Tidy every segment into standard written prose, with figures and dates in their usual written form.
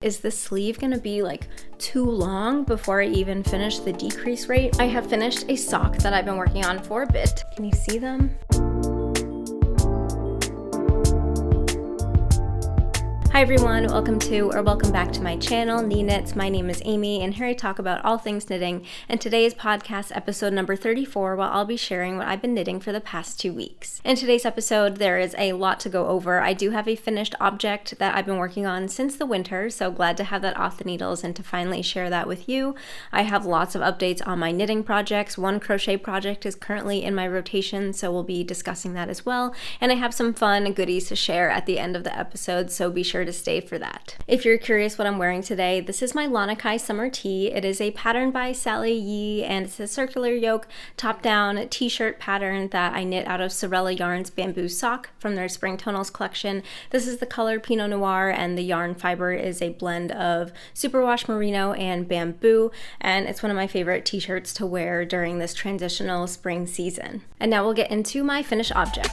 Is the sleeve gonna be like too long before I even finish the decrease rate? I have finished a sock that I've been working on for a bit. Can you see them? Hi everyone, welcome back to my channel, Knee Knits. My name is Amy, and here I talk about all things knitting. And today's podcast episode number 34, where I'll be sharing what I've been knitting for the past 2 weeks. In today's episode, there is a lot to go over. I do have a finished object that I've been working on since the winter, so glad to have that off the needles and to finally share that with you. I have lots of updates on my knitting projects. One crochet project is currently in my rotation, so we'll be discussing that as well. And I have some fun goodies to share at the end of the episode, so be sure to stay for that. If you're curious what I'm wearing today, this is my Lanakai summer tee. It is a pattern by Sally Yee, and it's a circular yoke top-down t-shirt pattern that I knit out of Sorella Yarn's bamboo sock from their Spring Tonals collection. This is the color Pinot Noir, and the yarn fiber is a blend of superwash merino and bamboo, and it's one of my favorite t-shirts to wear during this transitional spring season. And now we'll get into my finished object.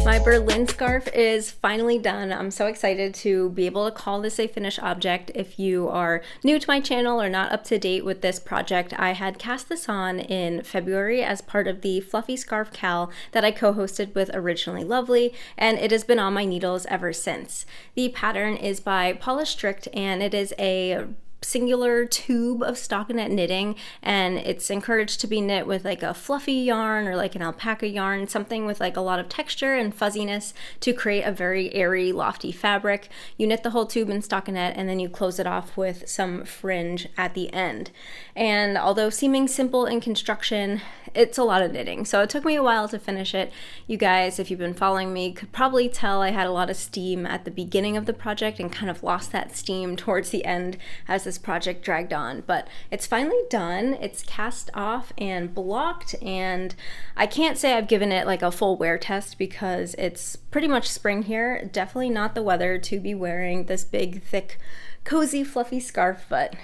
My Berlin scarf is finally done. I'm so excited to be able to call this a finished object. If you are new to my channel or not up to date with this project, I had cast this on in February as part of the Fluffy Scarf Cal that I co-hosted with Originally Lovely, and it has been on my needles ever since. The pattern is by Paula Strict, and it is a singular tube of stockinette knitting, and it's encouraged to be knit with like a fluffy yarn or like an alpaca yarn, something with like a lot of texture and fuzziness to create a very airy, lofty fabric. You knit the whole tube in stockinette, and then you close it off with some fringe at the end. And although seeming simple in construction, it's a lot of knitting, so it took me a while to finish it. You guys, if you've been following me, could probably tell I had a lot of steam at the beginning of the project and kind of lost that steam towards the end as this project dragged on, but it's finally done. It's cast off and blocked, and I can't say I've given it like a full wear test because it's pretty much spring here. Definitely not the weather to be wearing this big, thick, cozy, fluffy scarf, but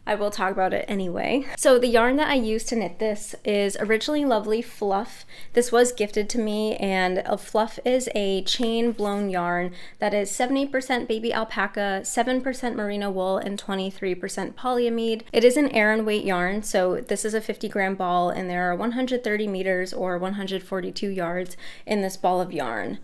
I will talk about it anyway. So the yarn that I used to knit this is Originally Lovely Fluff. This was gifted to me, and a fluff is a chain blown yarn that is 70% baby alpaca, 7% merino wool, and 23% polyamide. It is an Aran weight yarn, so this is a 50-gram ball, and there are 130 meters or 142 yards in this ball of yarn.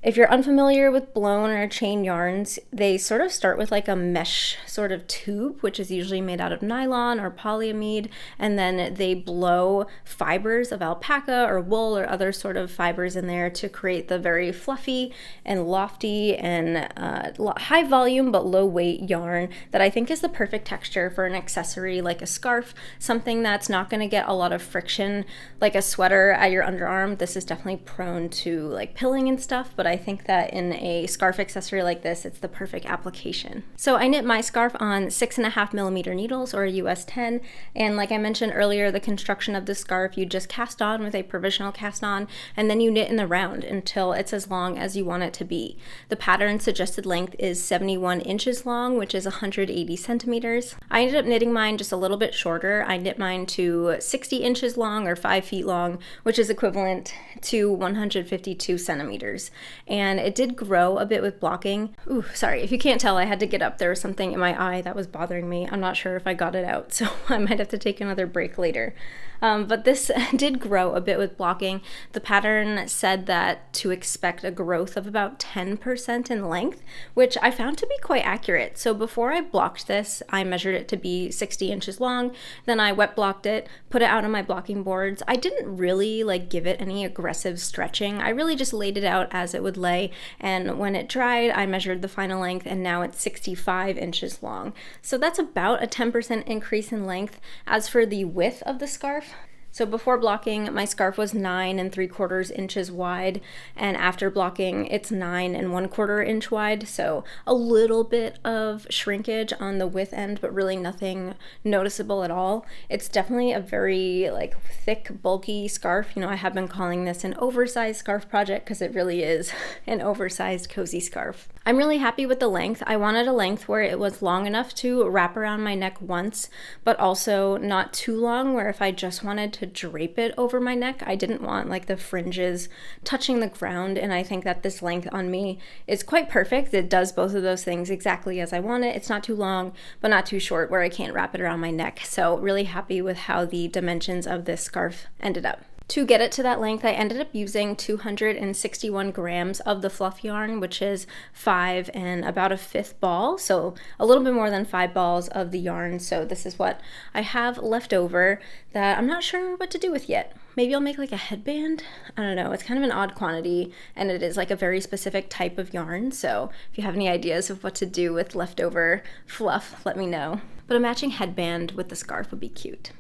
If you're unfamiliar with blown or chain yarns, they sort of start with like a mesh sort of tube, which is usually made out of nylon or polyamide, and then they blow fibers of alpaca or wool or other sort of fibers in there to create the very fluffy and lofty and high volume but low weight yarn that I think is the perfect texture for an accessory like a scarf, something that's not going to get a lot of friction like a sweater at your underarm. This is definitely prone to like pilling and stuff, but I think that in a scarf accessory like this, it's the perfect application. So I knit my scarf on 6.5mm needles, or a US 10, and like I mentioned earlier, the construction of the scarf, you just cast on with a provisional cast on, and then you knit in the round until it's as long as you want it to be. The pattern suggested length is 71 inches long, which is 180 centimeters. I ended up knitting mine just a little bit shorter. I knit mine to 60 inches long, or 5 feet long, which is equivalent to 152 centimeters. And it did grow a bit with blocking. Ooh, sorry, if you can't tell, I had to get up. There was something in my eye that was bothering me. I'm not sure if I got it out, so I might have to take another break later. But this did grow a bit with blocking. The pattern said that to expect a growth of about 10% in length, which I found to be quite accurate. So before I blocked this, I measured it to be 60 inches long. Then I wet blocked it, put it out on my blocking boards. I didn't really like give it any aggressive stretching. I really just laid it out as it would lay. And when it dried, I measured the final length, and now it's 65 inches long. So that's about a 10% increase in length. As for the width of the scarf, so before blocking, my scarf was 9 3/4 inches wide, and after blocking, it's 9 1/4 inch wide, so a little bit of shrinkage on the width end, but really nothing noticeable at all. It's definitely a very like thick, bulky scarf. You know, I have been calling this an oversized scarf project because it really is an oversized cozy scarf. I'm really happy with the length. I wanted a length where it was long enough to wrap around my neck once, but also not too long where if I just wanted to to drape it over my neck. I didn't want like the fringes touching the ground, and I think that this length on me is quite perfect. It does both of those things exactly as I want it. It's not too long, but not too short where I can't wrap it around my neck. So really happy with how the dimensions of this scarf ended up. To get it to that length, I ended up using 261 grams of the fluff yarn, which is 5 and about a 1/5 ball, so a little bit more than 5 balls of the yarn. So this is what I have left over that I'm not sure what to do with yet. Maybe I'll make like a headband. I don't know. It's kind of an odd quantity, and it is like a very specific type of yarn. So if you have any ideas of what to do with leftover fluff, let me know. But a matching headband with the scarf would be cute.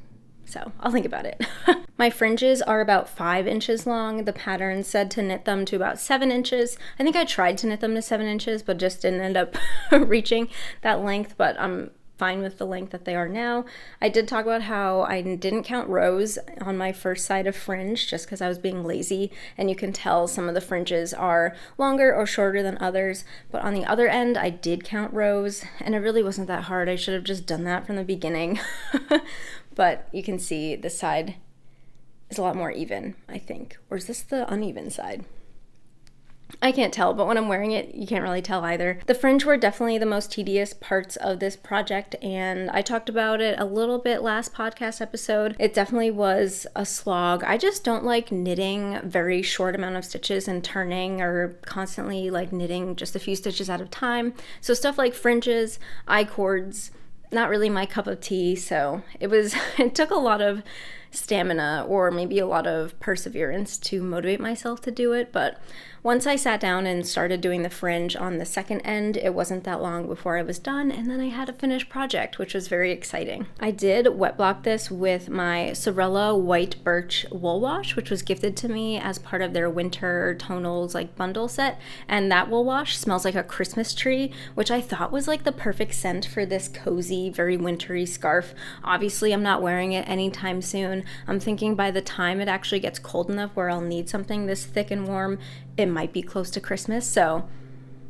So I'll think about it. My fringes are about 5 inches long. The pattern said to knit them to about 7 inches. I think I tried to knit them to 7 inches, but just didn't end up reaching that length, but I'm fine with the length that they are now. I did talk about how I didn't count rows on my first side of fringe just because I was being lazy, and you can tell some of the fringes are longer or shorter than others, but on the other end I did count rows, and it really wasn't that hard. I should have just done that from the beginning. But you can see this side is a lot more even, I think. Or is this the uneven side? I can't tell, but when I'm wearing it, you can't really tell either. The fringe were definitely the most tedious parts of this project, and I talked about it a little bit last podcast episode. It definitely was a slog. I just don't like knitting very short amount of stitches and turning, or constantly like knitting just a few stitches at a time. So stuff like fringes, I-cords, not really my cup of tea. So it took a lot of stamina, or maybe a lot of perseverance, to motivate myself to do it. But once I sat down and started doing the fringe on the second end, it wasn't that long before I was done, and then I had a finished project, which was very exciting. I did wet block this with my Sorella White Birch wool wash, which was gifted to me as part of their winter tonals like bundle set, and that wool wash smells like a Christmas tree, which I thought was like the perfect scent for this cozy, very wintry scarf. Obviously, I'm not wearing it anytime soon. I'm thinking by the time it actually gets cold enough where I'll need something this thick and warm, it might be close to Christmas, so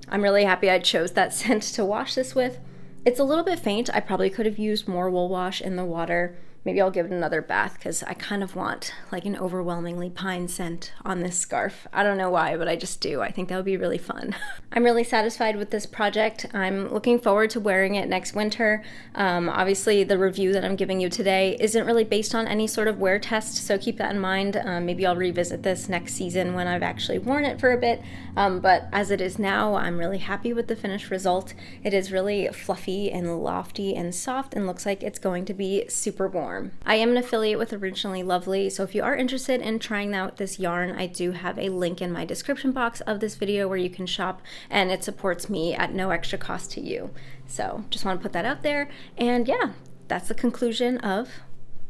I'm really happy I chose that scent to wash this with. It's a little bit faint. I probably could have used more wool wash in the water. Maybe I'll give it another bath because I kind of want like an overwhelmingly pine scent on this scarf. I don't know why, but I just do. I think that would be really fun. I'm really satisfied with this project. I'm looking forward to wearing it next winter. Obviously, the review that I'm giving you today isn't really based on any sort of wear test, so keep that in mind. Maybe I'll revisit this next season when I've actually worn it for a bit. But as it is now, I'm really happy with the finished result. It is really fluffy and lofty and soft, and looks like it's going to be super warm. I am an affiliate with Originally Lovely, so if you are interested in trying out this yarn, I do have a link in my description box of this video where you can shop, and it supports me at no extra cost to you. So just want to put that out there, and yeah, that's the conclusion of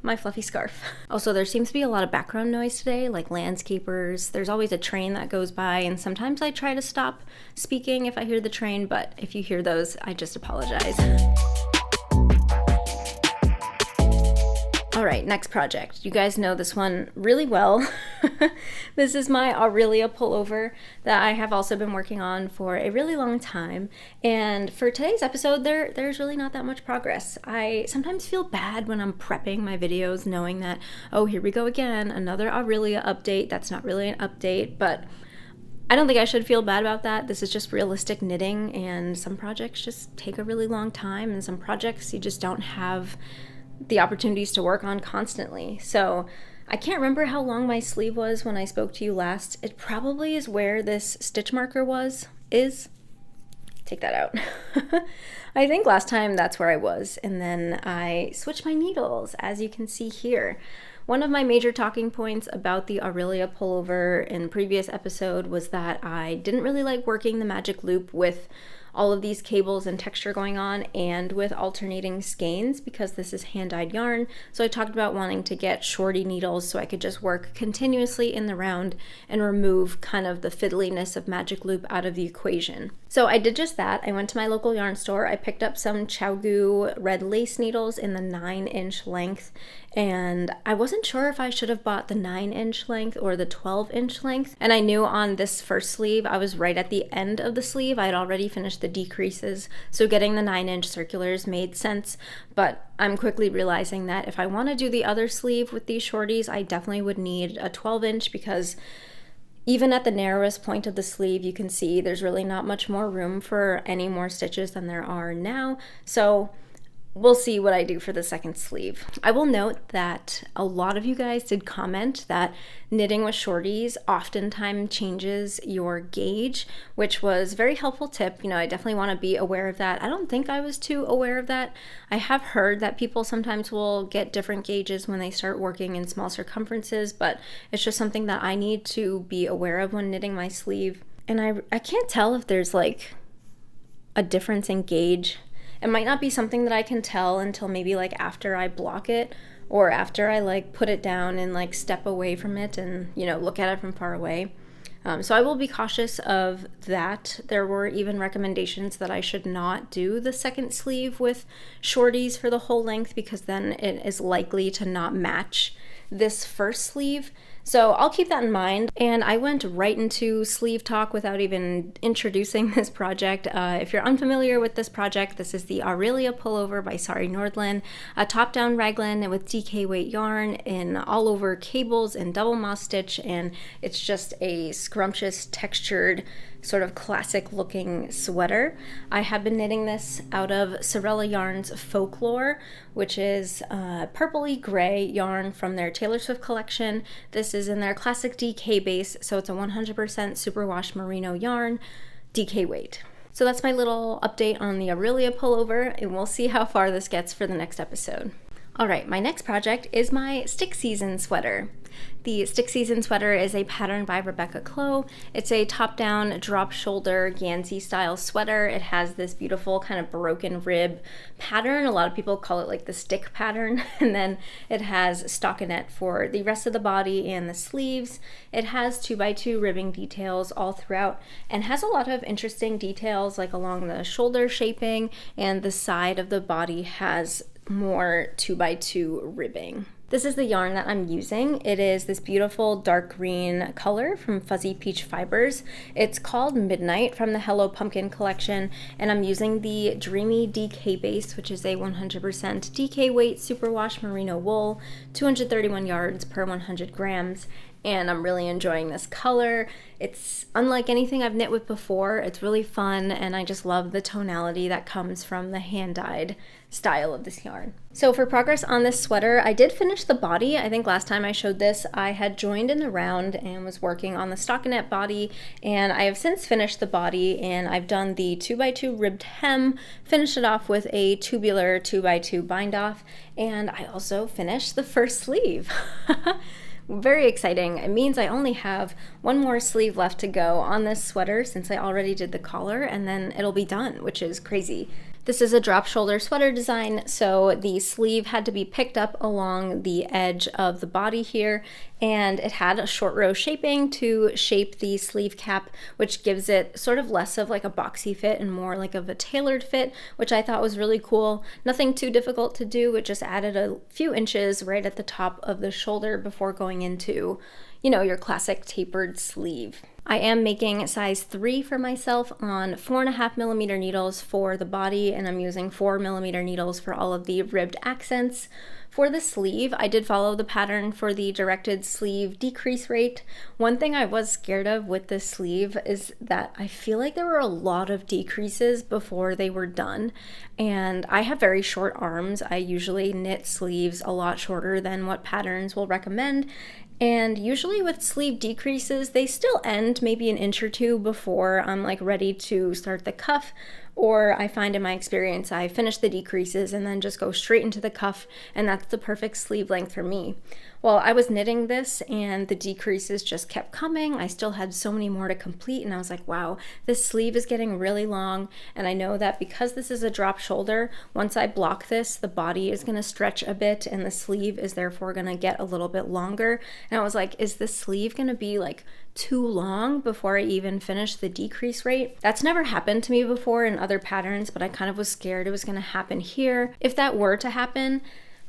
my fluffy scarf. Also, there seems to be a lot of background noise today, like landscapers. There's always a train that goes by, and sometimes I try to stop speaking if I hear the train, but if you hear those, I just apologize. All right, next project. You guys know this one really well. This is my Aurelia Pullover that I have also been working on for a really long time. And for today's episode, there's really not that much progress. I sometimes feel bad when I'm prepping my videos knowing that, oh, here we go again, another Aurelia update. That's not really an update, but I don't think I should feel bad about that. This is just realistic knitting, and some projects just take a really long time, and some projects you just don't have the opportunities to work on constantly. So I can't remember how long my sleeve was when I spoke to you last. It probably is where this stitch marker is. Take that out. I think last time that's where I was, and then I switched my needles, as you can see here. One of my major talking points about the Aurelia Pullover in previous episode was that I didn't really like working the magic loop with all of these cables and texture going on, and with alternating skeins, because this is hand-dyed yarn. So I talked about wanting to get shorty needles so I could just work continuously in the round and remove kind of the fiddliness of magic loop out of the equation. So I did just that. I went to my local yarn store. I picked up some Chowgu red lace needles in the 9-inch length, and I wasn't sure if I should have bought the 9-inch length or the 12-inch length. And I knew on this first sleeve, I was right at the end of the sleeve. I had already finished the decreases, so getting the 9-inch circulars made sense. But I'm quickly realizing that if I want to do the other sleeve with these shorties, I definitely would need a 12-inch, because even at the narrowest point of the sleeve, you can see there's really not much more room for any more stitches than there are now. So we'll see what I do for the second sleeve. I will note that a lot of you guys did comment that knitting with shorties oftentimes changes your gauge, which was a very helpful tip. You know, I definitely want to be aware of that. I don't think I was too aware of that. I have heard that people sometimes will get different gauges when they start working in small circumferences, but it's just something that I need to be aware of when knitting my sleeve. And I can't tell if there's like a difference in gauge. It might not be something that I can tell until maybe like after I block it, or after I like put it down and like step away from it and, you know, look at it from far away. So I will be cautious of that. There were even recommendations that I should not do the second sleeve with shorties for the whole length, because then it is likely to not match this first sleeve. So I'll keep that in mind. And I went right into sleeve talk without even introducing this project. If you're unfamiliar with this project, this is the Aurelia Pullover by Sari Nordland, a top-down raglan with DK weight yarn in all over cables and double moss stitch, and it's just a scrumptious textured sort of classic looking sweater. I have been knitting this out of Sorella Yarn's Folklore, which is purpley gray yarn from their Taylor Swift collection. This is in their classic DK base, so it's a 100% superwash merino yarn, DK weight. So that's my little update on the Aurelia Pullover, and we'll see how far this gets for the next episode. All right, my next project is my Stick Season sweater. The Stick Season sweater is a pattern by Rebecca Clow. It's a top-down, drop-shoulder, Gansey-style sweater. It has this beautiful kind of broken rib pattern. A lot of people call it like the stick pattern. And then it has stockinette for the rest of the body and the sleeves. It has 2x2 ribbing details all throughout, and has a lot of interesting details like along the shoulder shaping, and the side of the body has more 2x2 ribbing. This is the yarn that I'm using. It is this beautiful dark green color from Fuzzy Peach Fibers. It's called Midnight from the Hello Pumpkin collection, and I'm using the Dreamy DK base, which is a 100% DK weight superwash merino wool, 231 yards per 100 grams. And I'm really enjoying this color. It's unlike anything I've knit with before. It's really fun, and I just love the tonality that comes from the hand-dyed style of this yarn. So for progress on this sweater, I did finish the body. I think last time I showed this, I had joined in the round and was working on the stockinette body, and I have since finished the body, and I've done the 2x2 ribbed hem, finished it off with a tubular 2x2 bind off, and I also finished the first sleeve. Very exciting. It means I only have one more sleeve left to go on this sweater, since I already did the collar, and then it'll be done, which is crazy. This is a drop shoulder sweater design, so the sleeve had to be picked up along the edge of the body here, and it had a short row shaping to shape the sleeve cap, which gives it sort of less of like a boxy fit and more like of a tailored fit, which I thought was really cool. Nothing too difficult to do. It just added a few inches right at the top of the shoulder before going into, you know, your classic tapered sleeve. I am making size 3 for myself on 4.5mm needles for the body, and I'm using 4mm needles for all of the ribbed accents. For the sleeve, I did follow the pattern for the directed sleeve decrease rate. One thing I was scared of with this sleeve is that I feel like there were a lot of decreases before they were done, and I have very short arms. I usually knit sleeves a lot shorter than what patterns will recommend, and usually with sleeve decreases, they still end maybe an inch or two before I'm like ready to start the cuff, or I find in my experience I finish the decreases and then just go straight into the cuff, and that's the perfect sleeve length for me. Well, I was knitting this and the decreases just kept coming. I still had so many more to complete, and I was like, wow, this sleeve is getting really long, and I know that because this is a drop shoulder, once I block this, the body is going to stretch a bit and the sleeve is therefore going to get a little bit longer. And I was like, is this sleeve going to be like too long before I even finished the decrease rate. That's never happened to me before in other patterns, but I kind of was scared it was going to happen here. If that were to happen,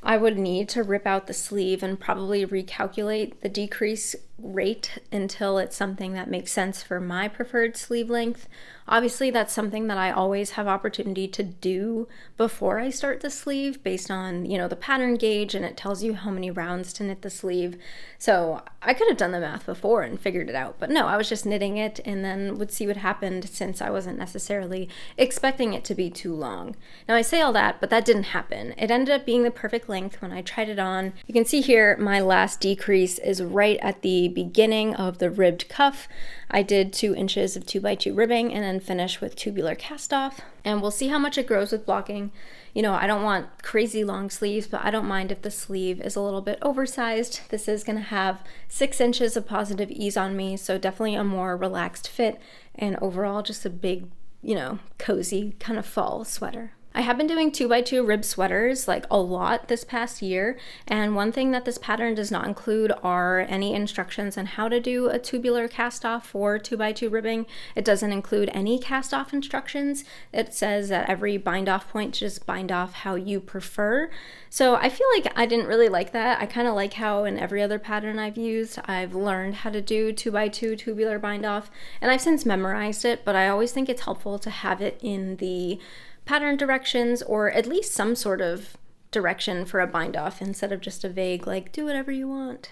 I would need to rip out the sleeve and probably recalculate the decrease rate until it's something that makes sense for my preferred sleeve length. Obviously, that's something that I always have opportunity to do before I start the sleeve based on, you know, the pattern gauge, and it tells you how many rounds to knit the sleeve. So I could have done the math before and figured it out, but no, I was just knitting it and then would see what happened since I wasn't necessarily expecting it to be too long. Now I say all that, but that didn't happen. It ended up being the perfect length when I tried it on. You can see here my last decrease is right at the beginning of the ribbed cuff. I did 2 inches of 2x2 ribbing and then finish with tubular cast off, and we'll see how much it grows with blocking. You know, I don't want crazy long sleeves, but I don't mind if the sleeve is a little bit oversized. This is going to have 6 inches of positive ease on me, so definitely a more relaxed fit, and overall just a big, you know, cozy kind of fall sweater. I have been doing 2x2 rib sweaters like a lot this past year, and one thing that this pattern does not include are any instructions on how to do a tubular cast off for 2x2 ribbing. It doesn't include any cast off instructions. It says that every bind off point, just bind off how you prefer. So I feel like I didn't really like that. I kind of like how in every other pattern I've used, I've learned how to do 2x2 tubular bind off, and I've since memorized it, but I always think it's helpful to have it in the pattern directions, or at least some sort of direction for a bind off instead of just a vague like do whatever you want,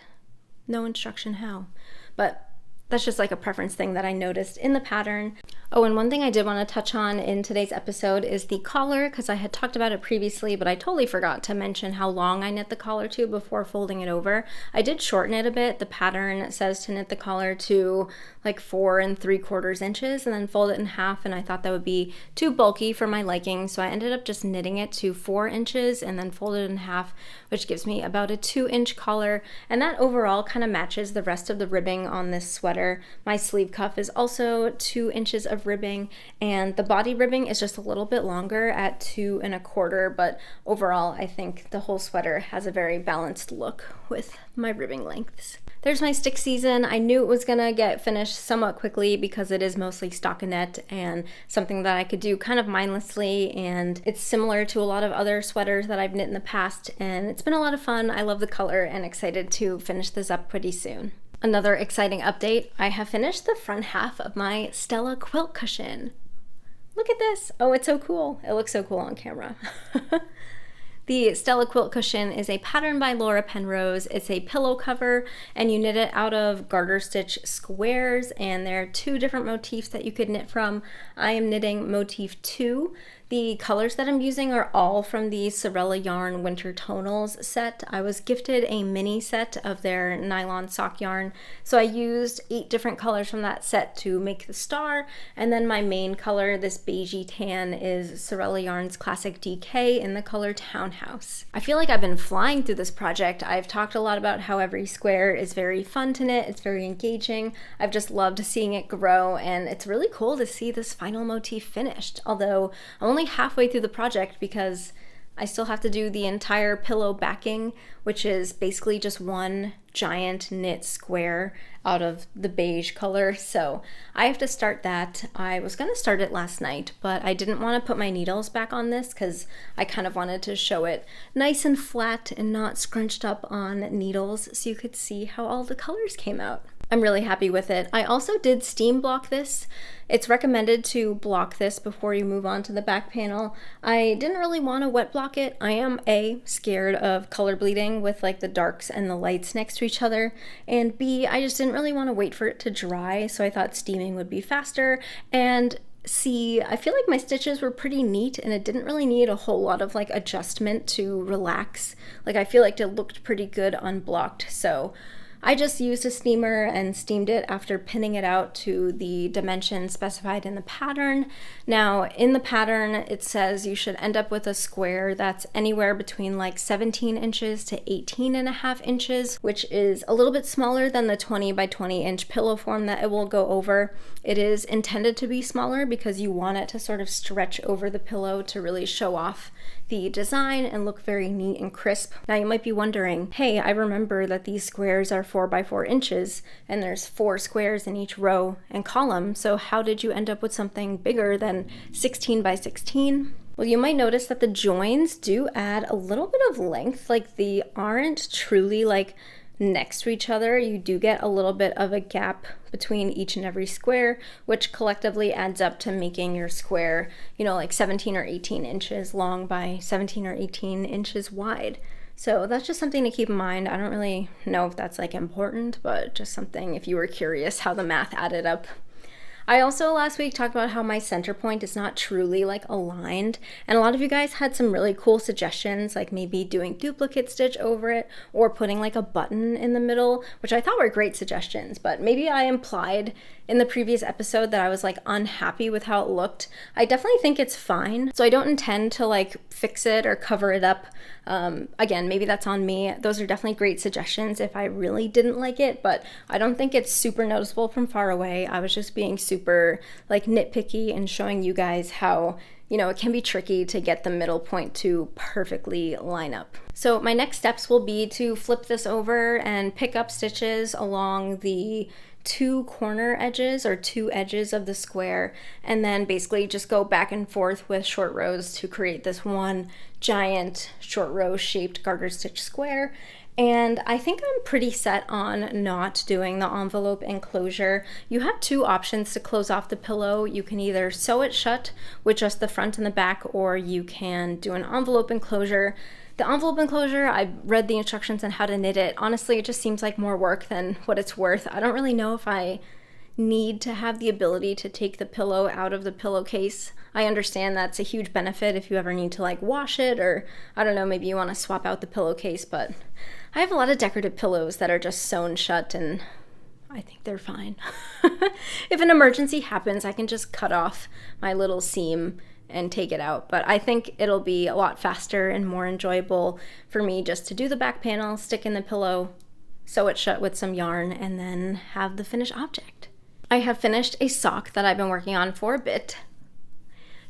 no instruction how. But that's just like a preference thing that I noticed in the pattern. Oh, and one thing I did want to touch on in today's episode is the collar, because I had talked about it previously, but I totally forgot to mention how long I knit the collar to before folding it over. I did shorten it a bit. The pattern says to knit the collar to like 4 3/4 inches and then fold it in half, and I thought that would be too bulky for my liking, so I ended up just knitting it to 4 inches and then fold it in half, which gives me about a 2-inch collar, and that overall kind of matches the rest of the ribbing on this sweater. My sleeve cuff is also 2 inches of ribbing, and the body ribbing is just a little bit longer at 2 1/4, but overall I think the whole sweater has a very balanced look with my ribbing lengths. There's my stick season. I knew it was gonna get finished somewhat quickly because it is mostly stockinette and something that I could do kind of mindlessly, and it's similar to a lot of other sweaters that I've knit in the past, and it's been a lot of fun. I love the color and excited to finish this up pretty soon. Another exciting update, I have finished the front half of my Stella quilt cushion. Look at this. Oh, it's so cool. It looks so cool on camera. The Stella quilt cushion is a pattern by Laura Penrose. It's a pillow cover, and you knit it out of garter stitch squares, and there are 2 different motifs that you could knit from. I am knitting motif 2. The colors that I'm using are all from the Sorella Yarn Winter Tonals set. I was gifted a mini set of their nylon sock yarn, so I used 8 different colors from that set to make the star, and then my main color, this beigey tan, is Sorella Yarn's Classic DK in the color Townhouse. I feel like I've been flying through this project. I've talked a lot about how every square is very fun to knit, it's very engaging. I've just loved seeing it grow, and it's really cool to see this final motif finished, although I'm only halfway through the project because I still have to do the entire pillow backing, which is basically just one giant knit square out of the beige color. So I have to start that. I was going to start it last night, but I didn't want to put my needles back on this because I kind of wanted to show it nice and flat and not scrunched up on needles so you could see how all the colors came out. I'm really happy with it. I also did steam block this. It's recommended to block this before you move on to the back panel. I didn't really want to wet block it. I am scared of color bleeding with like the darks and the lights next to each other, and B, I just didn't really want to wait for it to dry, so I thought steaming would be faster, and C, I feel like my stitches were pretty neat and it didn't really need a whole lot of like adjustment to relax. Like I feel like it looked pretty good unblocked, so I just used a steamer and steamed it after pinning it out to the dimensions specified in the pattern. Now, in the pattern, it says you should end up with a square that's anywhere between like 17 inches to 18.5 inches, which is a little bit smaller than the 20 by 20 inch pillow form that it will go over. It is intended to be smaller because you want it to sort of stretch over the pillow to really show off the design and look very neat and crisp. Now you might be wondering, hey, I remember that these squares are 4 by 4 inches, and there's 4 squares in each row and column. So how did you end up with something bigger than 16 by 16? Well, you might notice that the joins do add a little bit of length, like they aren't truly like next to each other. You do get a little bit of a gap between each and every square, which collectively adds up to making your square, you know, like 17 or 18 inches long by 17 or 18 inches wide. So that's just something to keep in mind. I don't really know if that's like important, but just something if you were curious how the math added up. I also last week talked about how my center point is not truly like aligned, and a lot of you guys had some really cool suggestions, like maybe doing duplicate stitch over it or putting like a button in the middle, which I thought were great suggestions, but maybe I implied in the previous episode that I was like unhappy with how it looked. I definitely think it's fine, so I don't intend to like fix it or cover it up. Again, maybe that's on me. Those are definitely great suggestions if I really didn't like it, but I don't think it's super noticeable from far away. I was just being super like nitpicky and showing you guys how, you know, it can be tricky to get the middle point to perfectly line up. So my next steps will be to flip this over and pick up stitches along the 2 corner edges or 2 edges of the square, and then basically just go back and forth with short rows to create this one giant short row shaped garter stitch square. And I think I'm pretty set on not doing the envelope enclosure. You have 2 options to close off the pillow. You can either sew it shut with just the front and the back, or you can do an envelope enclosure. The envelope enclosure, I read the instructions on how to knit it. Honestly, it just seems like more work than what it's worth. I don't really know if I need to have the ability to take the pillow out of the pillowcase. I understand that's a huge benefit if you ever need to like wash it, or I don't know, maybe you want to swap out the pillowcase, but I have a lot of decorative pillows that are just sewn shut and I think they're fine. If an emergency happens, I can just cut off my little seam and take it out, but I think it'll be a lot faster and more enjoyable for me just to do the back panel, stick in the pillow, sew it shut with some yarn, and then have the finished object. I have finished a sock that I've been working on for a bit.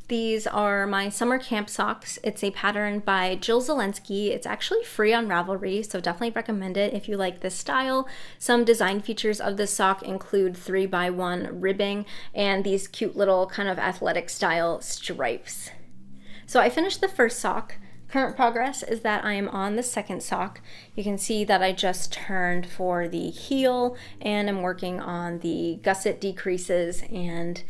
These are my summer camp socks. It's a pattern by Jill Zielinski. It's actually free on Ravelry, so definitely recommend it if you like this style. Some design features of this sock include 3x1 ribbing and these cute little kind of athletic style stripes. So I finished the first sock. Current progress is that I am on the second sock. You can see that I just turned for the heel and I'm working on the gusset decreases, and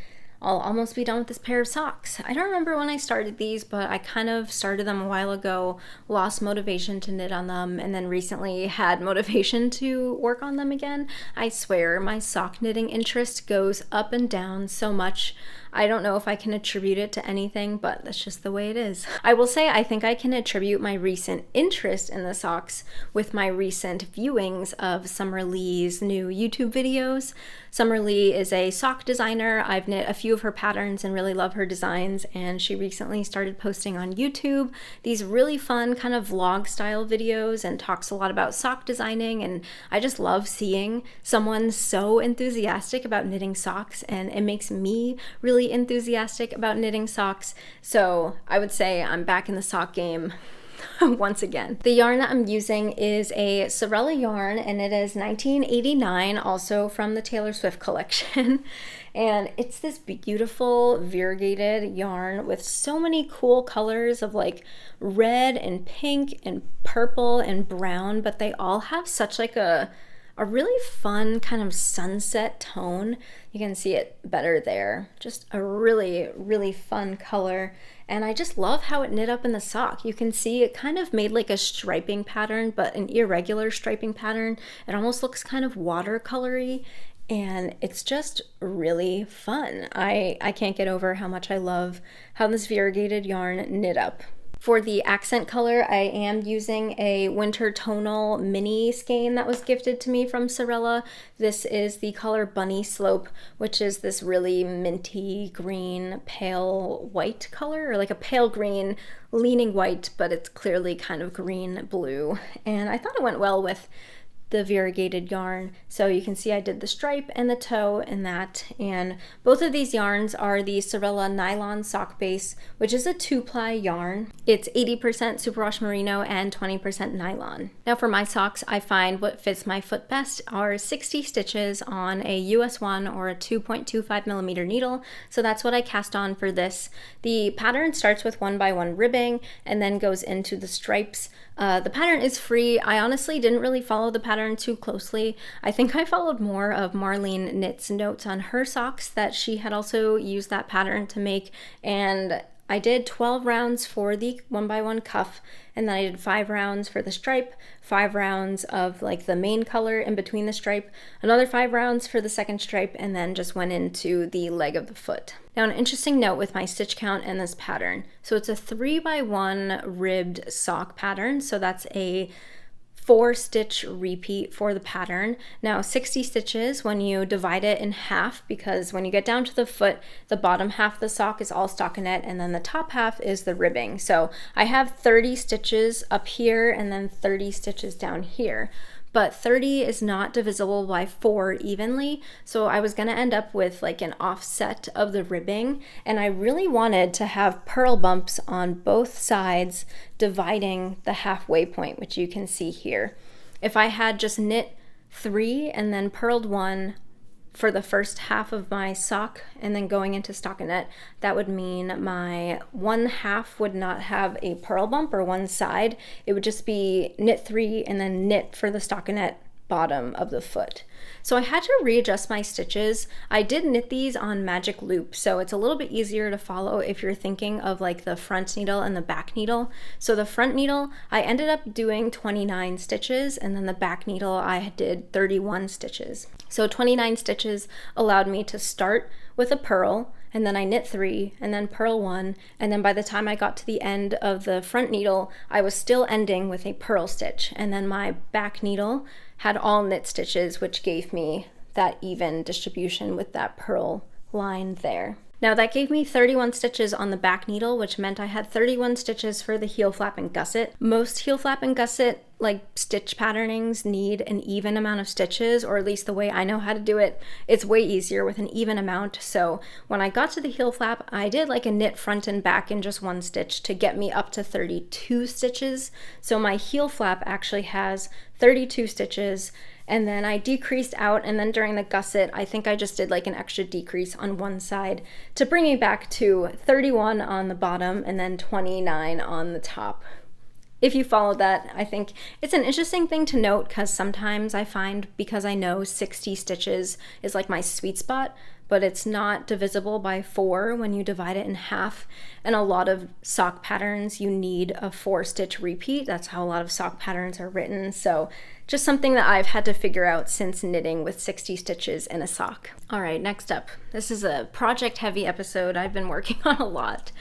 I'll almost be done with this pair of socks. I don't remember when I started these, but I kind of started them a while ago, lost motivation to knit on them, and then recently had motivation to work on them again. I swear my sock knitting interest goes up and down so much. I don't know if I can attribute it to anything, but that's just the way it is. I will say I think I can attribute my recent interest in the socks with my recent viewings of Summer Lee's new YouTube videos. Summer Lee is a sock designer. I've knit a few of her patterns and really love her designs, and she recently started posting on YouTube these really fun kind of vlog style videos and talks a lot about sock designing, and I just love seeing someone so enthusiastic about knitting socks, and it makes me really enthusiastic about knitting socks. So I would say I'm back in the sock game once again. The yarn that I'm using is a Sorella yarn, and it is 1989, also from the Taylor Swift collection. And it's this beautiful variegated yarn with so many cool colors of like red and pink and purple and brown, but they all have such like a really fun kind of sunset tone. You can see it better there. Just a really, really fun color. And I just love how it knit up in the sock. You can see it kind of made like a striping pattern, but an irregular striping pattern. It almost looks kind of watercolory, and it's just really fun. I can't get over how much I love how this variegated yarn knit up. For the accent color, I am using a winter tonal mini skein that was gifted to me from Sorella. This is the color Bunny Slope, which is this really minty green, pale white color, or like a pale green leaning white, but it's clearly kind of green blue. And I thought it went well with the variegated yarn. So you can see I did the stripe and the toe in that, and both of these yarns are the Sorella nylon sock base, which is a 2-ply yarn. It's 80% superwash merino and 20% nylon. Now for my socks, I find what fits my foot best are 60 stitches on a US 1 or a 2.25 millimeter needle. So that's what I cast on for this. The pattern starts with 1x1 ribbing and then goes into the stripes. The pattern is free. I honestly didn't really follow the pattern too closely. I think I followed more of Marlene Knit's notes on her socks that she had also used that pattern to make, and I did 12 rounds for the 1x1 cuff, and then I did 5 rounds for the stripe, 5 rounds of like the main color in between the stripe, another 5 rounds for the second stripe, and then just went into the leg of the foot. Now, an interesting note with my stitch count and this pattern. So it's a 3x1 ribbed sock pattern. So that's a 4-stitch repeat for the pattern. Now 60 stitches when you divide it in half, because when you get down to the foot, the bottom half of the sock is all stockinette and then the top half is the ribbing. So I have 30 stitches up here and then 30 stitches down here. But 30 is not divisible by 4 evenly, so I was gonna end up with like an offset of the ribbing, and I really wanted to have purl bumps on both sides dividing the halfway point, which you can see here. If I had just knit 3 and then purled 1 for the first half of my sock and then going into stockinette, that would mean my one half would not have a purl bump, or one side. It would just be knit 3 and then knit for the stockinette bottom of the foot. So I had to readjust my stitches. I did knit these on magic loop, so it's a little bit easier to follow if you're thinking of like the front needle and the back needle. So the front needle, I ended up doing 29 stitches, and then the back needle I did 31 stitches. So 29 stitches allowed me to start with a purl, and then I knit 3 and then purl 1, and then by the time I got to the end of the front needle, I was still ending with a purl stitch, and then my back needle had all knit stitches, which gave me that even distribution with that purl line there. Now that gave me 31 stitches on the back needle, which meant I had 31 stitches for the heel flap and gusset. Most heel flap and gusset like stitch patternings need an even amount of stitches, or at least the way I know how to do it, it's way easier with an even amount. So when I got to the heel flap, I did like a knit front and back in just 1 stitch to get me up to 32 stitches. So my heel flap actually has 32 stitches, and then I decreased out, and then during the gusset, I think I just did like an extra decrease on one side to bring me back to 31 on the bottom and then 29 on the top. If you follow that, I think it's an interesting thing to note, because sometimes I find, because I know 60 stitches is like my sweet spot, but it's not divisible by 4 when you divide it in half. And a lot of sock patterns, you need a 4-stitch repeat. That's how a lot of sock patterns are written. So just something that I've had to figure out since knitting with 60 stitches in a sock. All right, next up. This is a project heavy episode. I've been working on a lot.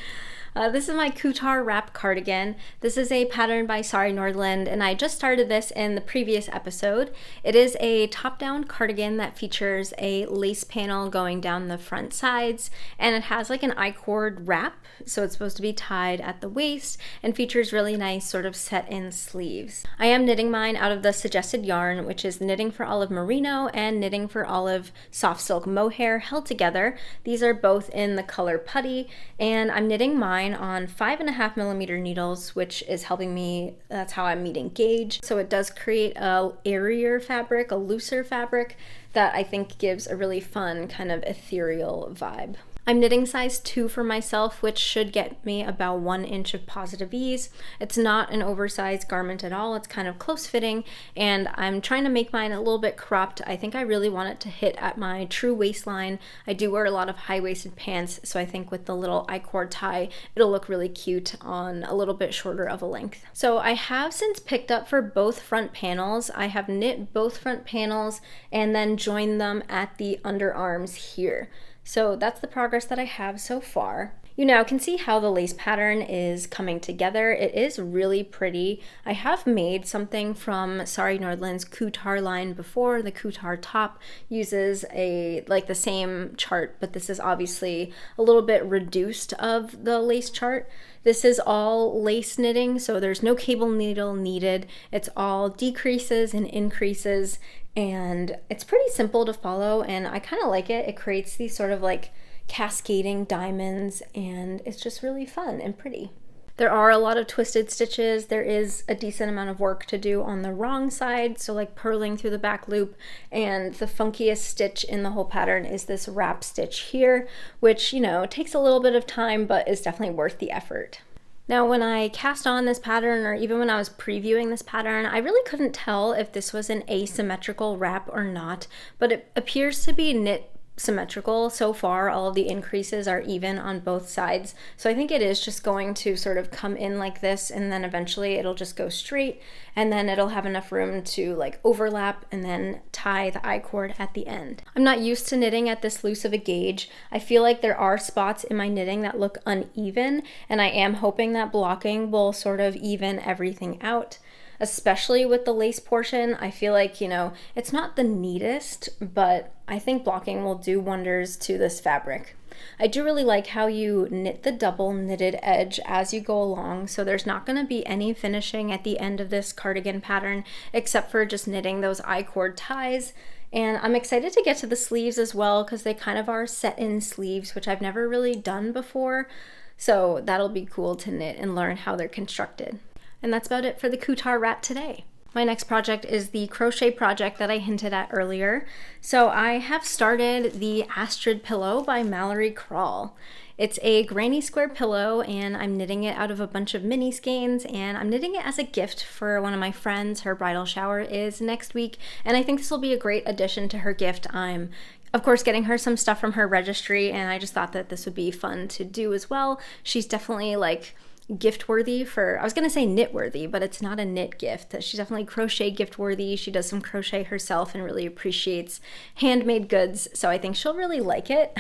This is my Kuutar wrap cardigan. This is a pattern by Sari Nordland, and I just started this in the previous episode. It is a top-down cardigan that features a lace panel going down the front sides, and it has like an I-cord wrap, so it's supposed to be tied at the waist, and features really nice sort of set-in sleeves. I am knitting mine out of the suggested yarn, which is Knitting for Olive Merino and Knitting for Olive Soft Silk Mohair held together. These are both in the color putty, and I'm knitting mine on 5.5 millimeter needles, which is helping me, that's how I'm meeting gauge. So it does create a airier fabric, a looser fabric that I think gives a really fun kind of ethereal vibe. I'm knitting size 2 for myself, which should get me about 1 inch of positive ease. It's not an oversized garment at all. It's kind of close fitting, and I'm trying to make mine a little bit cropped. I think I really want it to hit at my true waistline. I do wear a lot of high-waisted pants, so I think with the little I-cord tie, it'll look really cute on a little bit shorter of a length. So I have since picked up for both front panels. I have knit both front panels and then joined them at the underarms here. So that's the progress that I have so far. You now can see how the lace pattern is coming together. It is really pretty. I have made something from Sari Nordland's Kuutar line before. The Kuutar top uses the same chart, but this is obviously a little bit reduced of the lace chart. This is all lace knitting, so there's no cable needle needed. It's all decreases and increases, and it's pretty simple to follow, and I kind of like it. It creates these sort of like cascading diamonds, and it's just really fun and pretty. There are a lot of twisted stitches. There is a decent amount of work to do on the wrong side, so like purling through the back loop, and the funkiest stitch in the whole pattern is this wrap stitch here, which, you know, takes a little bit of time but is definitely worth the effort. Now, when I cast on this pattern, or even when I was previewing this pattern, I really couldn't tell if this was an asymmetrical wrap or not, but it appears to be knit symmetrical. So far, all of the increases are even on both sides. So I think it is just going to sort of come in like this, and then eventually it'll just go straight, and then it'll have enough room to like overlap and then tie the I-cord at the end. I'm not used to knitting at this loose of a gauge. I feel like there are spots in my knitting that look uneven, and I am hoping that blocking will sort of even everything out. Especially with the lace portion, I feel like, you know, it's not the neatest, but I think blocking will do wonders to this fabric. I do really like how you knit the double knitted edge as you go along, so there's not going to be any finishing at the end of this cardigan pattern except for just knitting those I-cord ties. And I'm excited to get to the sleeves as well, because they kind of are set in sleeves, which I've never really done before, so that'll be cool to knit and learn how they're constructed. And that's about it for the Kuutar wrap today. My next project is the crochet project that I hinted at earlier. So I have started the Astrid Pillow by Mallory Crawl. It's a granny square pillow, and I'm knitting it out of a bunch of mini skeins, and I'm knitting it as a gift for one of my friends. Her bridal shower is next week, and I think this will be a great addition to her gift. I'm of course getting her some stuff from her registry, and I just thought that this would be fun to do as well. She's definitely like gift worthy for, I was gonna say knit worthy, but it's not a knit gift. She's definitely crochet gift worthy. She does some crochet herself and really appreciates handmade goods, so I think she'll really like it.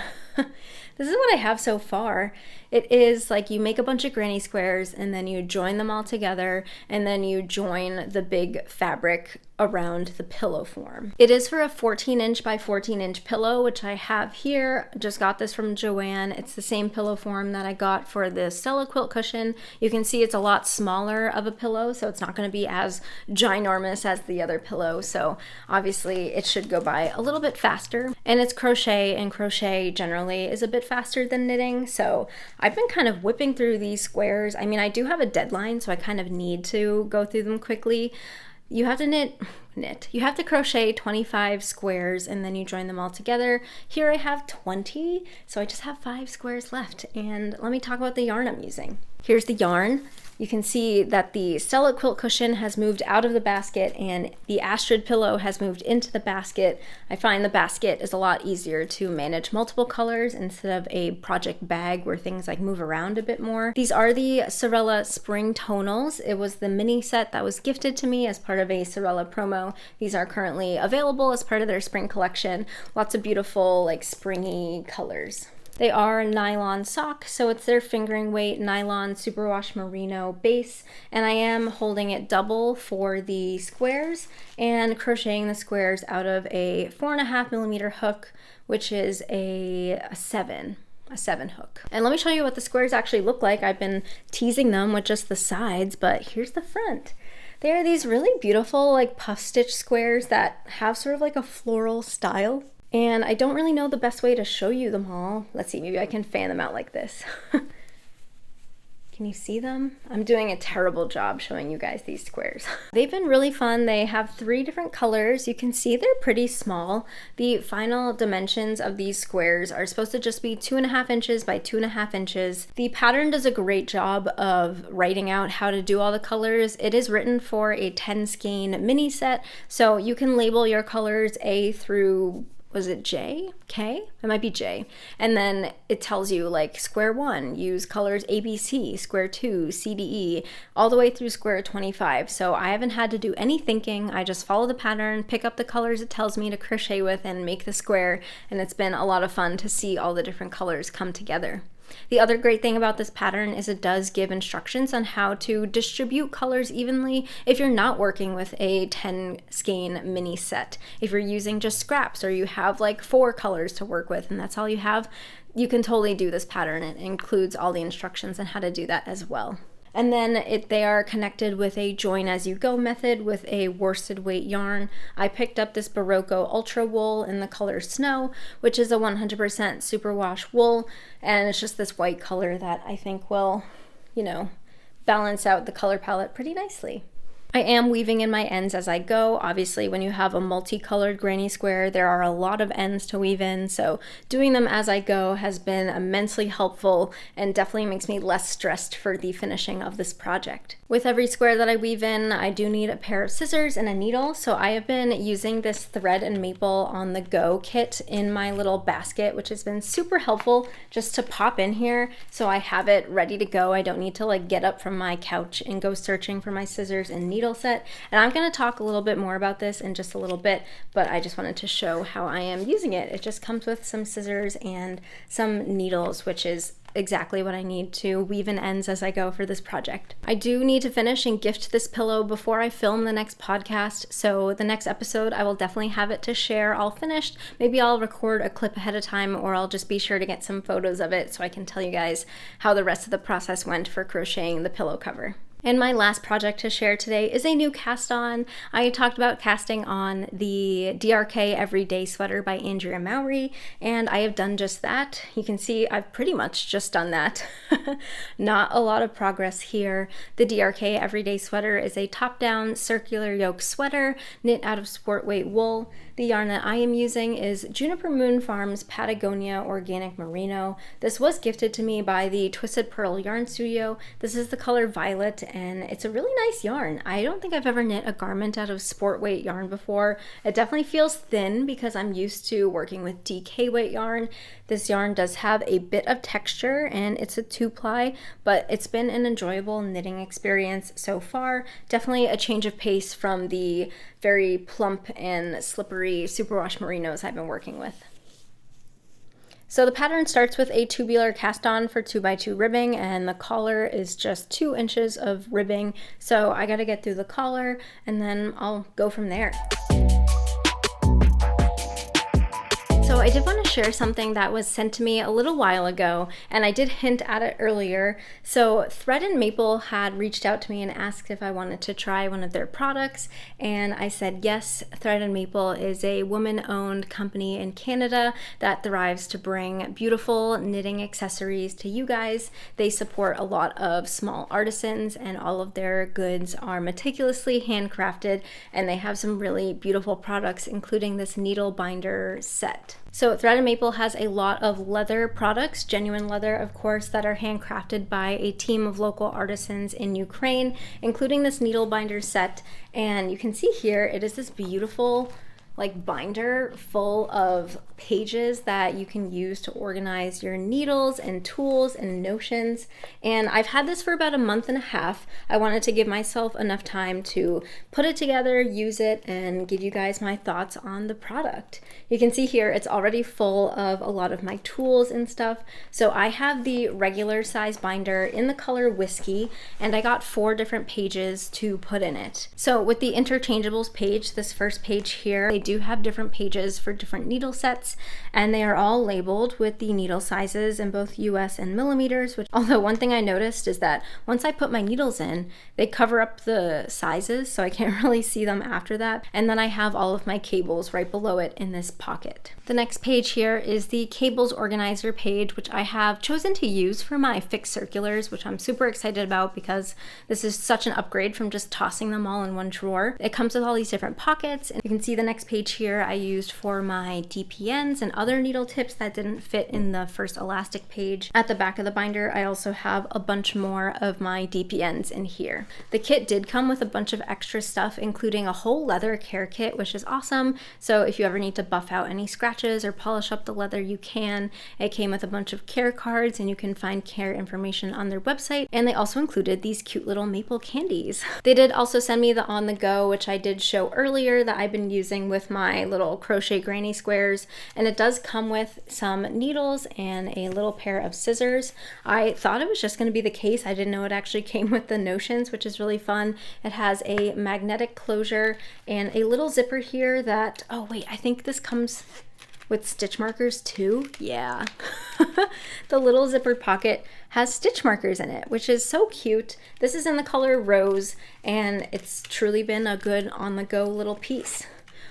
This is what I have so far. It is like you make a bunch of granny squares, and then you join them all together, and then you join the big fabric around the pillow form. It is for a 14-inch by 14-inch pillow, which I have here. Just got this from Joann. It's the same pillow form that I got for the Stella quilt cushion. You can see it's a lot smaller of a pillow, so it's not going to be as ginormous as the other pillow, so obviously it should go by a little bit faster. And it's crochet, and crochet generally is a bit faster than knitting, so I've been kind of whipping through these squares. I mean, I do have a deadline, so I kind of need to go through them quickly. You have to you have to crochet 25 squares, and then you join them all together. Here I have 20, so I just have 5 squares left, and let me talk about the yarn I'm using. Here's the yarn. You can see that the Stella quilt cushion has moved out of the basket, and the Astrid pillow has moved into the basket. I find the basket is a lot easier to manage multiple colors instead of a project bag where things like move around a bit more. These are the Sorella Spring Tonals. It was the mini set that was gifted to me as part of a Sorella promo. These are currently available as part of their spring collection. Lots of beautiful, like, springy colors. They are nylon sock, so it's their fingering weight nylon superwash merino base, and I am holding it double for the squares and crocheting the squares out of a 4.5mm hook, which is a 7 hook. And let me show you what the squares actually look like. I've been teasing them with just the sides, but here's the front. They are these really beautiful like puff stitch squares that have sort of like a floral style. And I don't really know the best way to show you them all. Let's see, maybe I can fan them out like this. Can you see them? I'm doing a terrible job showing you guys these squares. They've been really fun. They have 3 different colors. You can see they're pretty small. The final dimensions of these squares are supposed to just be 2.5 inches by 2.5 inches. The pattern does a great job of writing out how to do all the colors. It is written for a 10 skein mini set, so you can label your colors A through, was it J? K? It might be J. And then it tells you like square 1, use colors ABC, square 2, CDE, all the way through square 25. So I haven't had to do any thinking. I just follow the pattern, pick up the colors it tells me to crochet with, and make the square. And it's been a lot of fun to see all the different colors come together. The other great thing about this pattern is it does give instructions on how to distribute colors evenly if you're not working with a 10 skein mini set. If you're using just scraps or you have like 4 colors to work with and that's all you have, you can totally do this pattern. It includes all the instructions on how to do that as well. And then they are connected with a join as you go method with a worsted weight yarn. I picked up this Barocco Ultra wool in the color Snow, which is a 100% superwash wool, and it's just this white color that I think will, balance out the color palette pretty nicely. I am weaving in my ends as I go. Obviously, when you have a multicolored granny square, there are a lot of ends to weave in, so doing them as I go has been immensely helpful and definitely makes me less stressed for the finishing of this project. With every square that I weave in, I do need a pair of scissors and a needle, so I have been using this Thread and Maple on the go kit in my little basket, which has been super helpful just to pop in here so I have it ready to go. I don't need to get up from my couch and go searching for my scissors and needle set. And I'm going to talk a little bit more about this in just a little bit, but I just wanted to show how I am using it. It just comes with some scissors and some needles, which is exactly what I need to weave in ends as I go for this project. I do need to finish and gift this pillow before I film the next podcast, so the next episode I will definitely have it to share all finished. Maybe I'll record a clip ahead of time, or I'll just be sure to get some photos of it so I can tell you guys how the rest of the process went for crocheting the pillow cover. And my last project to share today is a new cast on. I talked about casting on the DRK Everyday Sweater by Andrea Mowry, and I have done just that. You can see I've pretty much just done that. Not a lot of progress here. The DRK Everyday Sweater is a top-down circular yoke sweater knit out of sport weight wool. The yarn that I am using is Juniper Moon Farms Patagonia Organic Merino. This was gifted to me by the Twisted Pearl Yarn Studio. This is the color Violet, and it's a really nice yarn. I don't think I've ever knit a garment out of sport weight yarn before. It definitely feels thin because I'm used to working with DK weight yarn. This yarn does have a bit of texture and it's a 2-ply, but it's been an enjoyable knitting experience so far. Definitely a change of pace from the very plump and slippery superwash merinos I've been working with. So the pattern starts with a tubular cast on for 2x2 ribbing, and the collar is just 2 inches of ribbing. So I gotta get through the collar and then I'll go from there. So I did want to share something that was sent to me a little while ago, and I did hint at it earlier. So Thread and Maple had reached out to me and asked if I wanted to try one of their products, and I said yes. Thread and Maple is a woman-owned company in Canada that thrives to bring beautiful knitting accessories to you guys. They support a lot of small artisans, and all of their goods are meticulously handcrafted, and they have some really beautiful products, including this needle binder set. So Thread and Maple has a lot of leather products, genuine leather of course, that are handcrafted by a team of local artisans in Ukraine, including this needle binder set. And you can see here, it is this beautiful binder full of pages that you can use to organize your needles and tools and notions. And I've had this for about a month and a half. I wanted to give myself enough time to put it together, use it, and give you guys my thoughts on the product. You can see here it's already full of a lot of my tools and stuff. So I have the regular size binder in the color Whiskey, and I got 4 different pages to put in it. So with the interchangeables page, this first page here, they do have different pages for different needle sets, and they are all labeled with the needle sizes in both US and millimeters, which, although one thing I noticed is that once I put my needles in, they cover up the sizes, so I can't really see them after that. And then I have all of my cables right below it in this pocket. The next page here is the cables organizer page, which I have chosen to use for my fixed circulars, which I'm super excited about because this is such an upgrade from just tossing them all in one drawer. It comes with all these different pockets, and you can see the next page here I used for my DPNs and other needle tips that didn't fit in the first elastic page. At the back of the binder, I also have a bunch more of my DPNs in here. The kit did come with a bunch of extra stuff, including a whole leather care kit, which is awesome. So if you ever need to buff out any scratches or polish up the leather, you can. It came with a bunch of care cards, and you can find care information on their website. And they also included these cute little maple candies. They did also send me the On The Go, which I did show earlier, that I've been using with my little crochet granny squares. and it does come with some needles and a little pair of scissors. I thought it was just going to be the case. I didn't know it actually came with the notions, which is really fun. It has a magnetic closure and a little zipper here that, oh wait, I think this comes with stitch markers too. Yeah. The little zippered pocket has stitch markers in it, which is so cute. This is in the color rose, and it's truly been a good on-the-go little piece.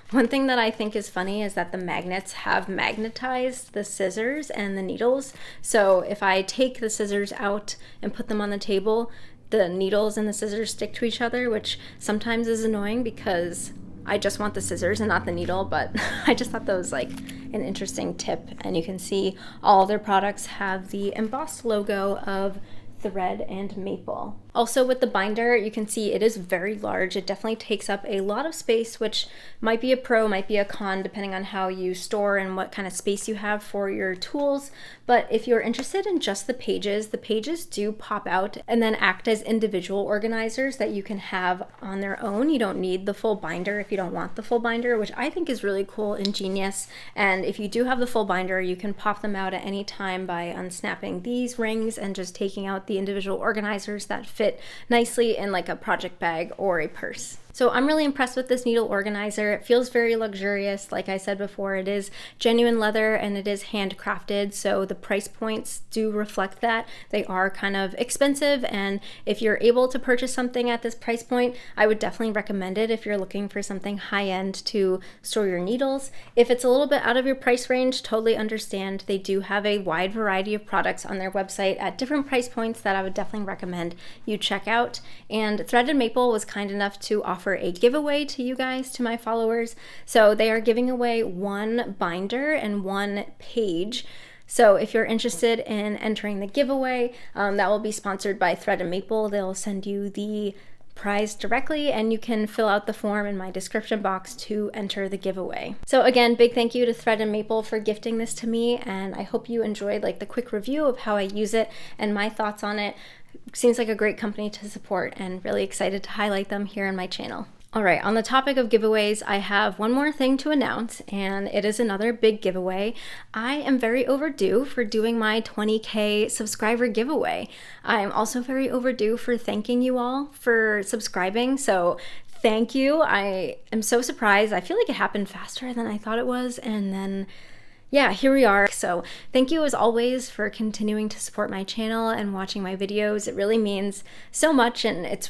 One thing that I think is funny is that the magnets have magnetized the scissors and the needles. So if I take the scissors out and put them on the table, the needles and the scissors stick to each other, which sometimes is annoying because I just want the scissors and not the needle, but I just thought that was like an interesting tip. And you can see all their products have the embossed logo of thread and maple. Also with the binder, you can see it is very large. It definitely takes up a lot of space, which might be a pro, might be a con, depending on how you store and what kind of space you have for your tools. But if you're interested in just the pages do pop out and then act as individual organizers that you can have on their own. You don't need the full binder if you don't want the full binder, which I think is really cool and genius. And if you do have the full binder, you can pop them out at any time by unsnapping these rings and just taking out the individual organizers that fit nicely in like a project bag or a purse. So I'm really impressed with this needle organizer. It feels very luxurious. Like I said before, it is genuine leather and it is handcrafted, so the price points do reflect that. They are kind of expensive, and if you're able to purchase something at this price point, I would definitely recommend it if you're looking for something high-end to store your needles. If it's a little bit out of your price range, totally understand. They do have a wide variety of products on their website at different price points that I would definitely recommend you check out. And Threaded Maple was kind enough to offer a giveaway to you guys, to my followers. So they are giving away one binder and one page. So if you're interested in entering the giveaway, that will be sponsored by Threaded Maple. They'll send you the prize directly, and you can fill out the form in my description box to enter the giveaway. So again, big thank you to Threaded Maple for gifting this to me, and I hope you enjoyed like the quick review of how I use it and my thoughts on it. Seems like a great company to support, and really excited to highlight them here on my channel. All right, on the topic of giveaways, I have one more thing to announce, and it is another big giveaway. I am very overdue for doing my 20K subscriber giveaway. I'm also very overdue for thanking you all for subscribing, so thank you. I am so surprised. I feel like it happened faster than I thought it was, and then yeah, here we are. So thank you as always for continuing to support my channel and watching my videos. It really means so much, and it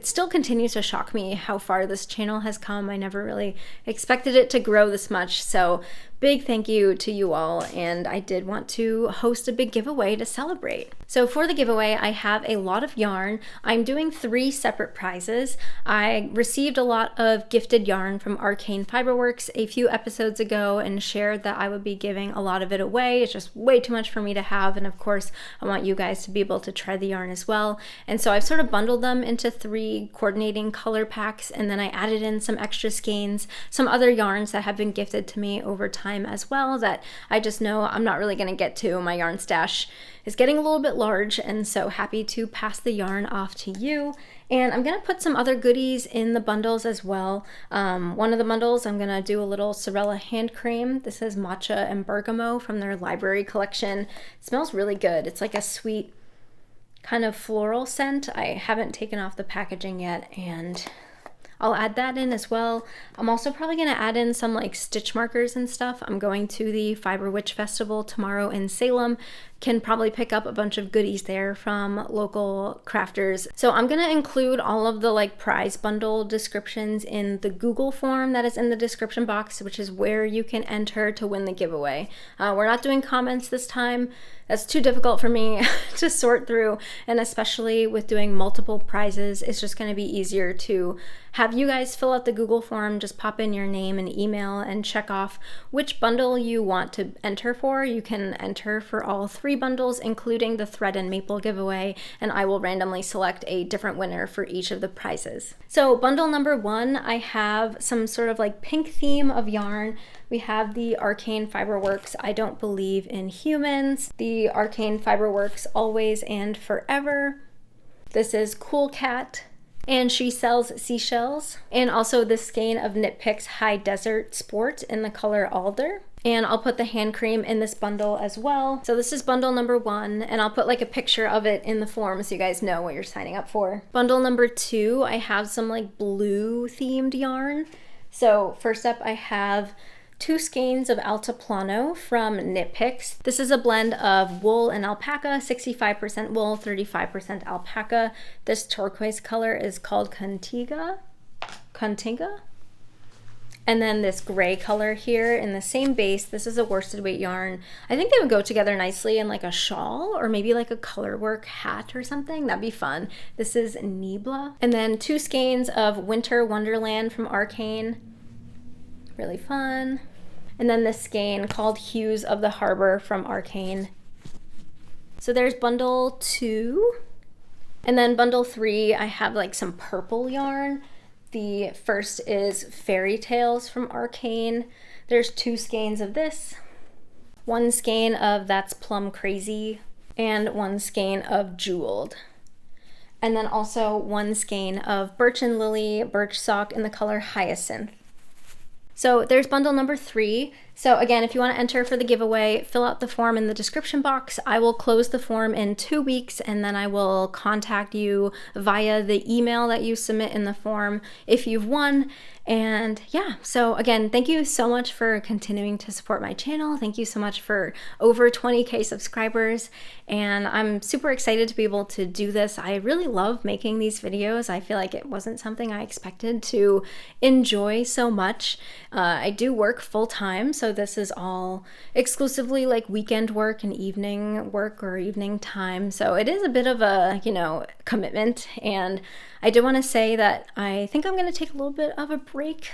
still continues to shock me how far this channel has come. I never really expected it to grow this much. So big thank you to you all, and I did want to host a big giveaway to celebrate. So for the giveaway, I have a lot of yarn. I'm doing 3 separate prizes. I received a lot of gifted yarn from Arcane Fiberworks a few episodes ago and shared that I would be giving a lot of it away. It's just way too much for me to have, and of course I want you guys to be able to try the yarn as well. And so I've sort of bundled them into 3 coordinating color packs, and then I added in some extra skeins, some other yarns that have been gifted to me over time as well that I just know I'm not really going to get to. My yarn stash is getting a little bit large, and so happy to pass the yarn off to you. And I'm going to put some other goodies in the bundles as well. One of the bundles, I'm going to do a little Sorella hand cream. This is matcha and bergamot from their library collection. It smells really good. It's like a sweet kind of floral scent. I haven't taken off the packaging yet, and I'll add that in as well. I'm also probably going to add in some like stitch markers and stuff. I'm going to the Fiber Witch Festival tomorrow in Salem. Can probably pick up a bunch of goodies there from local crafters. So I'm going to include all of the like prize bundle descriptions in the Google form that is in the description box, which is where you can enter to win the giveaway. We're not doing comments this time. That's too difficult for me to sort through, and especially with doing multiple prizes, it's just going to be easier to have you guys fill out the Google form, just pop in your name and email and check off which bundle you want to enter for. You can enter for all 3 bundles, including the Thread and Maple giveaway, and I will randomly select a different winner for each of the prizes. So bundle number 1, I have some sort of like pink theme of yarn. We have the Arcane Fiberworks I Don't Believe in Humans, the Arcane Fiberworks Always and Forever. This is Cool Cat, And she sells seashells. And also this skein of Knit Picks High Desert Sport in the color Alder. And I'll put the hand cream in this bundle as well. So this is bundle number 1, and I'll put like a picture of it in the form so you guys know what you're signing up for. Bundle number 2, I have some like blue themed yarn. So first up I have 2 skeins of Altiplano from Knit Picks. This is a blend of wool and alpaca, 65% wool, 35% alpaca. This turquoise color is called Contiga. And then this gray color here in the same base, this is a worsted weight yarn. I think they would go together nicely in like a shawl or maybe like a colorwork hat or something. That'd be fun. This is Nibla. And then 2 skeins of Winter Wonderland from Arcane. Really fun. And then this skein called Hues of the Harbor from Arcane. So there's bundle 2. And then bundle 3, I have like some purple yarn. The first is Fairy Tales from Arcane. There's 2 skeins of this, 1 skein of That's Plum Crazy, and 1 skein of Jeweled. And then also 1 skein of Birch and Lily Birch Sock in the color Hyacinth. So there's bundle number 3. So again, if you want to enter for the giveaway, fill out the form in the description box. I will close the form in 2 weeks, and then I will contact you via the email that you submit in the form if you've won. And yeah, so again, thank you so much for continuing to support my channel. Thank you so much for over 20K subscribers, and I'm super excited to be able to do this. I really love making these videos. I feel like it wasn't something I expected to enjoy so much. I do work full-time, so this is all exclusively like weekend work and evening work or evening time. So it is a bit of a, commitment. And I do want to say that I think I'm going to take a little bit of a break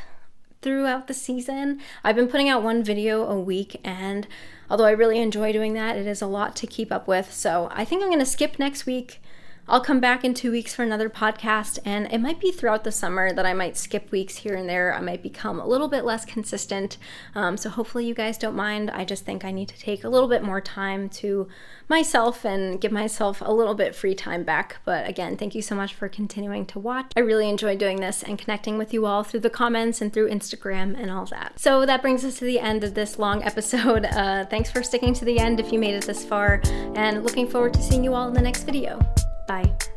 throughout the season. I've been putting out 1 video a week, and although I really enjoy doing that, it is a lot to keep up with. So I think I'm going to skip next week. I'll come back in 2 weeks for another podcast, and it might be throughout the summer that I might skip weeks here and there. I might become a little bit less consistent, so hopefully you guys don't mind. I just think I need to take a little bit more time to myself and give myself a little bit free time back. But again, thank you so much for continuing to watch. I really enjoy doing this and connecting with you all through the comments and through Instagram and all that. So that brings us to the end of this long episode. Thanks for sticking to the end if you made it this far, and looking forward to seeing you all in the next video. Bye.